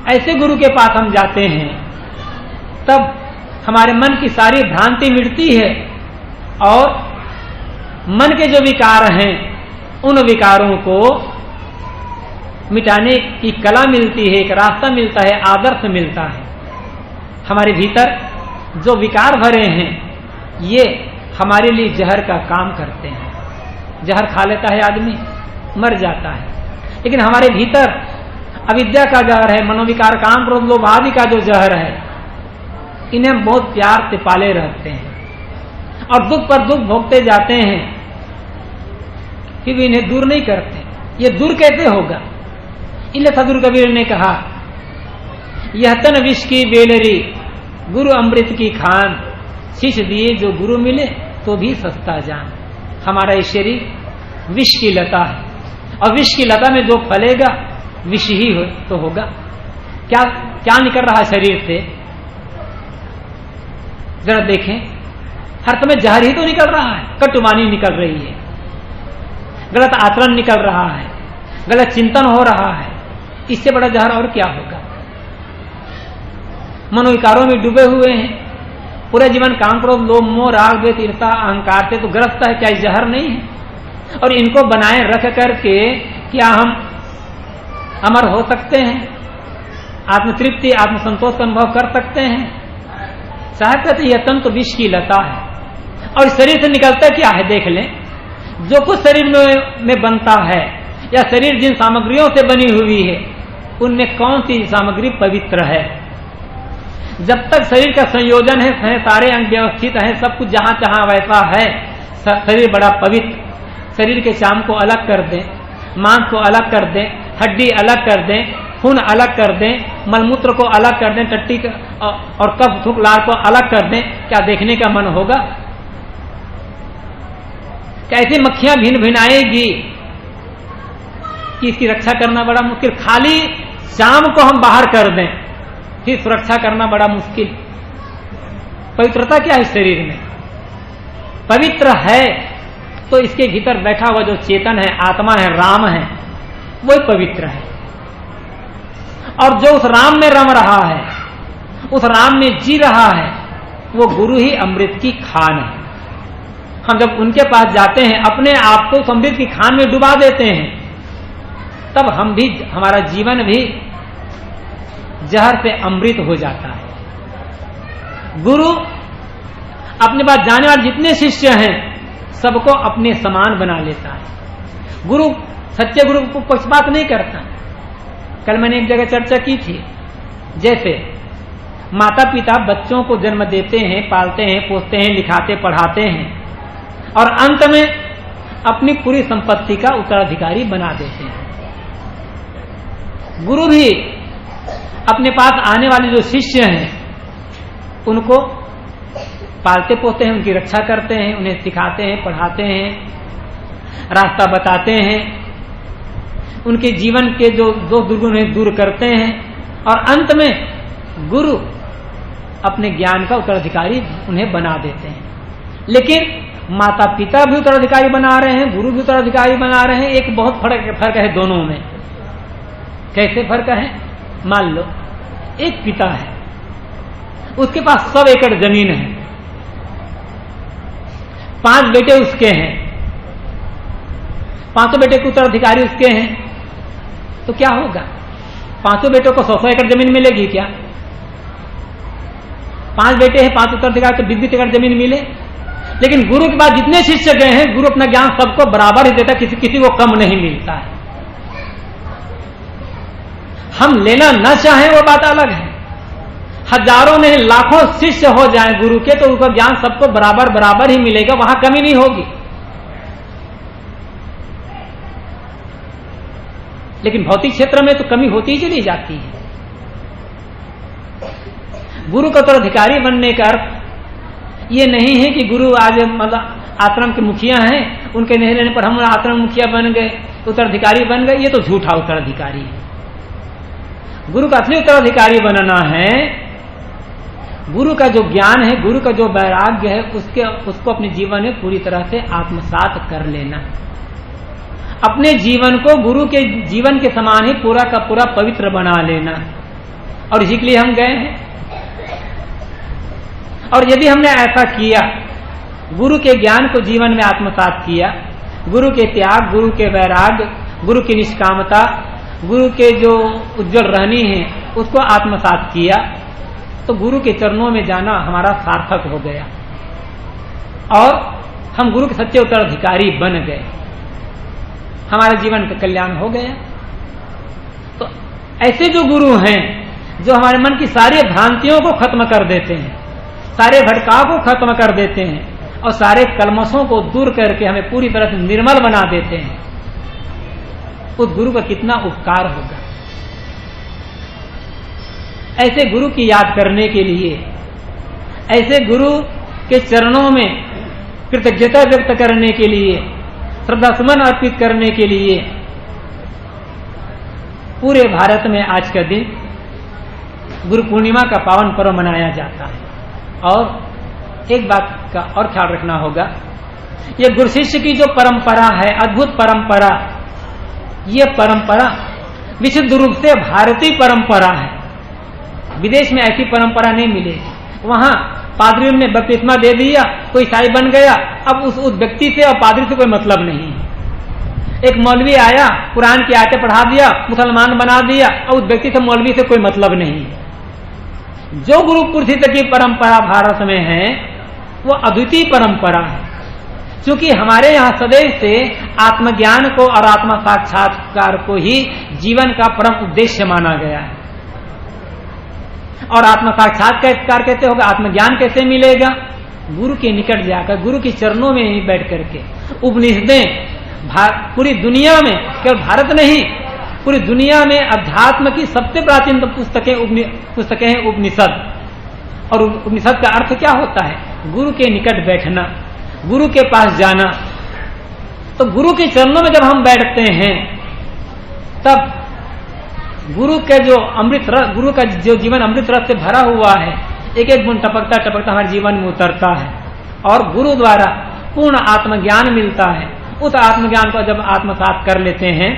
ऐसे गुरु के पास हम जाते हैं तब हमारे मन की सारी भ्रांति मिटती है और मन के जो विकार हैं उन विकारों को मिटाने की कला मिलती है, एक रास्ता मिलता है, आदर्श मिलता है। हमारे भीतर जो विकार भरे हैं ये हमारे लिए जहर का काम करते हैं। जहर खा लेता है आदमी, मर जाता है, लेकिन हमारे भीतर अविद्या का जहर है, मनोविकार, काम, क्रोध, लोभ आदि का जो जहर है, इन्हें हम बहुत प्यार से पाले रहते हैं और दुख पर दुख भोगते जाते हैं, फिर भी इन्हें दूर नहीं करते। ये दूर कैसे होगा? इसलिए सदगुरु कबीर ने कहा, यह तन विष की बेलरी, गुरु अमृत की खान, शीश दिए जो गुरु मिले तो भी सस्ता जान। हमारा ये शरीर विष की लता है और विष की लता में जो फलेगा विष ही तो होगा। क्या क्या निकल रहा है शरीर से? जरा देखें, हर समय जहर ही तो निकल रहा है, कटुवानी निकल रही है, गलत आचरण निकल रहा है, गलत चिंतन हो रहा है। इससे बड़ा जहर और क्या होगा? मनोविकारों में डूबे हुए हैं, पूरा जीवन काम, क्रोध, लोभ, मोह, राग, द्वेष, ईर्ष्या, अहंकार से तो ग्रस्त है। क्या जहर नहीं है? और इनको बनाए रख करके क्या हम अमर हो सकते हैं? आत्मतृप्ति, आत्मसंतोष का अनुभव कर सकते हैं? साहब कहते यह तन तो विष की लता है और शरीर से निकलता क्या है? देख लें, जो कुछ शरीर में बनता है या शरीर जिन सामग्रियों से बनी हुई है उनमें कौन सी सामग्री पवित्र है? जब तक शरीर का संयोजन है, सारे अंग व्यवस्थित हैं, सब कुछ जहां जहां वैसा है, शरीर बड़ा पवित्र। शरीर के चाम को अलग कर दें, मांस को अलग कर दें, हड्डी अलग कर दें, खून अलग कर दें, मलमूत्र को अलग कर दें, टट्टी और कफ थूक लार को अलग कर दें, क्या देखने का मन होगा? कैसे मक्खियां भिन भिनाएगी कि इसकी रक्षा करना बड़ा मुश्किल। खाली चाम को हम बाहर कर दें फिर सुरक्षा करना बड़ा मुश्किल। पवित्रता क्या है शरीर में? पवित्र है तो इसके भीतर बैठा हुआ जो चेतन है, आत्मा है, राम है, वही पवित्र है। और जो उस राम में रम रहा है, उस राम में जी रहा है, वो गुरु ही अमृत की खान है। हम जब उनके पास जाते हैं, अपने आप को उस अमृत की खान में डुबा देते हैं, तब हम भी, हमारा जीवन भी जहर से अमृत हो जाता है। गुरु अपने पास जाने वाले जितने शिष्य हैं सबको अपने समान बना लेता है। गुरु, सच्चे गुरु को पक्षपात नहीं करता। कल मैंने एक जगह चर्चा की थी, जैसे माता पिता बच्चों को जन्म देते हैं, पालते हैं, पोसते हैं, लिखाते पढ़ाते हैं और अंत में अपनी पूरी संपत्ति का उत्तराधिकारी बना देते हैं। गुरु भी अपने पास आने वाले जो शिष्य हैं उनको पालते पोसते हैं, उनकी रक्षा करते हैं, उन्हें सिखाते हैं, पढ़ाते हैं, रास्ता बताते हैं, उनके जीवन के जो दो दुर्गुण हैं दूर करते हैं और अंत में गुरु अपने ज्ञान का उत्तराधिकारी उन्हें बना देते हैं। लेकिन माता पिता भी उत्तराधिकारी बना रहे हैं, गुरु भी उत्तराधिकारी बना रहे हैं। एक बहुत फर्क है दोनों में। कैसे फर्क है? मान लो एक पिता है, उसके पास 100 एकड़ जमीन है, 5 बेटे उसके हैं, 500 बेटे के उत्तराधिकारी उसके हैं, तो क्या होगा? 500 बेटों को 100 एकड़ जमीन मिलेगी क्या? 5 बेटे हैं, 5 उत्तराधिकारी, तो 20 एकड़ जमीन मिले। लेकिन गुरु के बाद जितने शिष्य गए हैं, गुरु अपना ज्ञान सबको बराबर ही देता, किसी को कम नहीं मिलता है। हम लेना न चाहें वो बात अलग है। हजारों नहीं लाखों शिष्य हो जाएं गुरु के तो उनका ज्ञान सबको बराबर बराबर ही मिलेगा, वहां कमी नहीं होगी। लेकिन भौतिक क्षेत्र में तो कमी होती ही चली जाती है। गुरु का उत्तराधिकारी बनने का अर्थ ये नहीं है कि गुरु आज मतलब आश्रम के मुखिया हैं, उनके नहीं रहने पर हम आश्रम मुखिया बन गए, उत्तराधिकारी बन गए, ये तो झूठा उत्तराधिकारी है। गुरु का असली उत्तराधिकारी बनना है, गुरु का जो ज्ञान है, गुरु का जो वैराग्य है, उसको अपने जीवन में पूरी तरह से आत्मसात कर लेना, अपने जीवन को गुरु के जीवन के समान ही पूरा का पूरा पवित्र बना लेना। और इसी के लिए हम गए हैं। और यदि हमने ऐसा किया, गुरु के ज्ञान को जीवन में आत्मसात किया, गुरु के त्याग, गुरु के वैराग्य, गुरु की निष्कामता, गुरु के जो उज्जवल रहनी है उसको आत्मसात किया, तो गुरु के चरणों में जाना हमारा सार्थक हो गया और हम गुरु के सच्चे उत्तराधिकारी बन गए, हमारे जीवन का कल्याण हो गया। तो ऐसे जो गुरु हैं जो हमारे मन की सारी भ्रांतियों को खत्म कर देते हैं, सारे भटकाव को खत्म कर देते हैं और सारे कलमशों को दूर करके हमें पूरी तरह से निर्मल बना देते हैं, उस गुरु का कितना उपकार होगा। ऐसे गुरु की याद करने के लिए, ऐसे गुरु के चरणों में कृतज्ञता व्यक्त करने के लिए, श्रद्धा सुमन अर्पित करने के लिए पूरे भारत में आज का दिन गुरु पूर्णिमा का पावन पर्व मनाया जाता है। और एक बात का और ख्याल रखना होगा, ये गुरु शिष्य की जो परंपरा है, अद्भुत परंपरा, ये परंपरा विशुद्ध रूप से भारतीय परंपरा है। विदेश में ऐसी परंपरा नहीं मिलेगी। वहां पादरियों ने बपतिस्मा दे दिया, कोई ईसाई बन गया, अब उस व्यक्ति से और पादरी से कोई मतलब नहीं है। एक मौलवी आया, कुरान की आयतें पढ़ा दिया, मुसलमान बना दिया, और उस व्यक्ति से मौलवी से कोई मतलब नहीं है। जो गुरु पुरुषित की परंपरा भारत में है वो अद्वितीय परंपरा है, क्योंकि हमारे यहाँ सदैव से आत्मज्ञान को और आत्मा साक्षात्कार को ही जीवन का परम उद्देश्य माना गया है। और आत्मा साक्षात्कार कैसे होगा, आत्मज्ञान कैसे मिलेगा? गुरु के निकट जाकर, गुरु के चरणों में ही बैठ करके। उपनिषदें पूरी दुनिया में, केवल भारत नहीं, पूरी दुनिया में अध्यात्म की सबसे प्राचीन पुस्तकें हैं उपनिषद। और उपनिषद का अर्थ क्या होता है? गुरु के निकट बैठना, गुरु के पास जाना। तो गुरु के चरणों में जब हम बैठते हैं तब गुरु के जो अमृत रस, गुरु का जो जीवन अमृत रस से भरा हुआ है, एक एक बूंद टपकता टपकता हमारे जीवन में उतरता है और गुरु द्वारा पूर्ण आत्मज्ञान मिलता है। उस आत्मज्ञान को जब आत्मसात कर लेते हैं,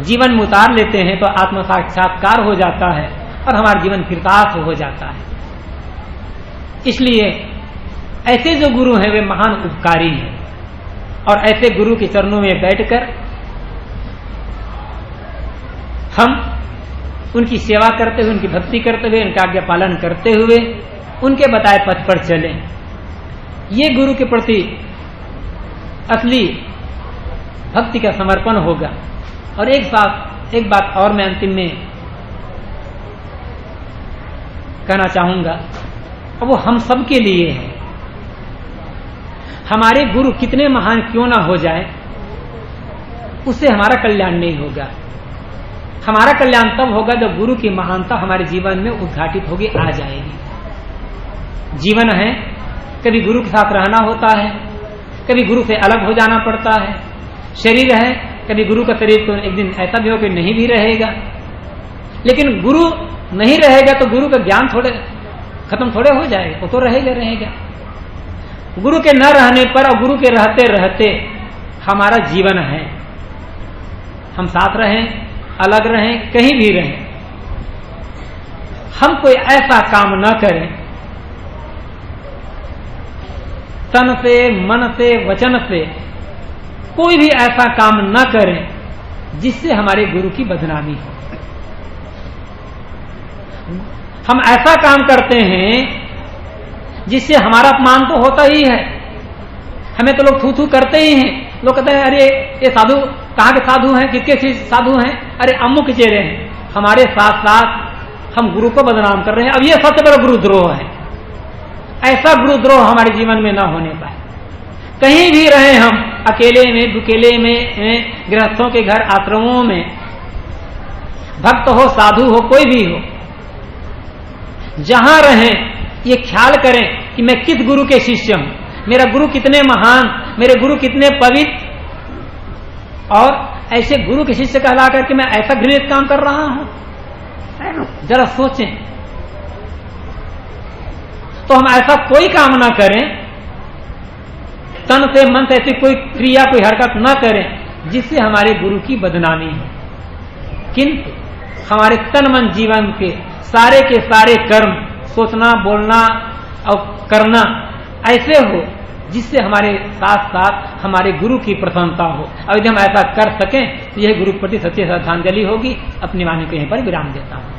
जीवन में उतार लेते हैं, तो आत्म साक्षात्कार हो जाता है और हमारा जीवन कृतार्थ हो जाता है। इसलिए ऐसे जो गुरु हैं वे महान उपकारी हैं और ऐसे गुरु के चरणों में बैठकर हम उनकी सेवा करते हुए, उनकी भक्ति करते हुए, उनका आज्ञा पालन करते हुए उनके बताए पथ पर चलें। ये गुरु के प्रति असली भक्ति का समर्पण होगा। और एक बात और मैं अंतिम में कहना चाहूंगा, और वो हम सब के लिए है। हमारे गुरु कितने महान क्यों ना हो जाए, उससे हमारा कल्याण नहीं होगा। हमारा कल्याण तब होगा जब गुरु की महानता हमारे जीवन में उद्घाटित होगी, आ जाएगी। जीवन है, कभी गुरु के साथ रहना होता है, कभी गुरु से अलग हो जाना पड़ता है। शरीर है, कभी गुरु का शरीर तो एक दिन ऐसा भी हो कि नहीं भी रहेगा। लेकिन गुरु नहीं रहेगा तो गुरु का ज्ञान थोड़े खत्म थोड़े हो जाएगा, वो तो रहेगा। गुरु के न रहने पर और गुरु के रहते रहते हमारा जीवन है। हम साथ रहें, अलग रहें, कहीं भी रहें, हम कोई ऐसा काम न करें, तन से, मन से, वचन से कोई भी ऐसा काम न करें जिससे हमारे गुरु की बदनामी हो। हम ऐसा काम करते हैं जिससे हमारा अपमान तो होता ही है। हमें तो लोग थू थू करते ही हैं। लोग कहते हैं अरे ये साधु कहाँ के साधु हैं, किसके साधु हैं, अरे अम्मुक चेहरे हैं। हमारे साथ साथ हम गुरु को बदनाम कर रहे हैं। अब यह सबसे बड़ा गुरुद्रोह है। ऐसा गुरुद्रोह हमारे जीवन में ना होने पाए। कहीं भी रहे हम, अकेले में, दुकेले में, गृहस्थों के घर, आश्रमों में, भक्त हो, साधु हो, कोई भी हो, जहां रहें ये ख्याल करें कि मैं किस गुरु के शिष्य हूं, मेरा गुरु कितने महान, मेरे गुरु कितने पवित्र, और ऐसे गुरु के शिष्य कहला करके मैं ऐसा घृणित काम कर रहा हूं। जरा सोचें। तो हम ऐसा कोई काम ना करें, तन से मन से ऐसी कोई क्रिया, कोई हरकत ना करें जिससे हमारे गुरु की बदनामी हो। किंतु हमारे तन मन जीवन के सारे कर्म, सोचना, बोलना और करना ऐसे हो जिससे हमारे साथ साथ हमारे गुरु की प्रसन्नता हो। और यदि हम ऐसा कर सकें तो यह गुरु के प्रति सच्ची श्रद्धांजलि होगी। अपनी वाणी को यहीं पर विराम देता हूं।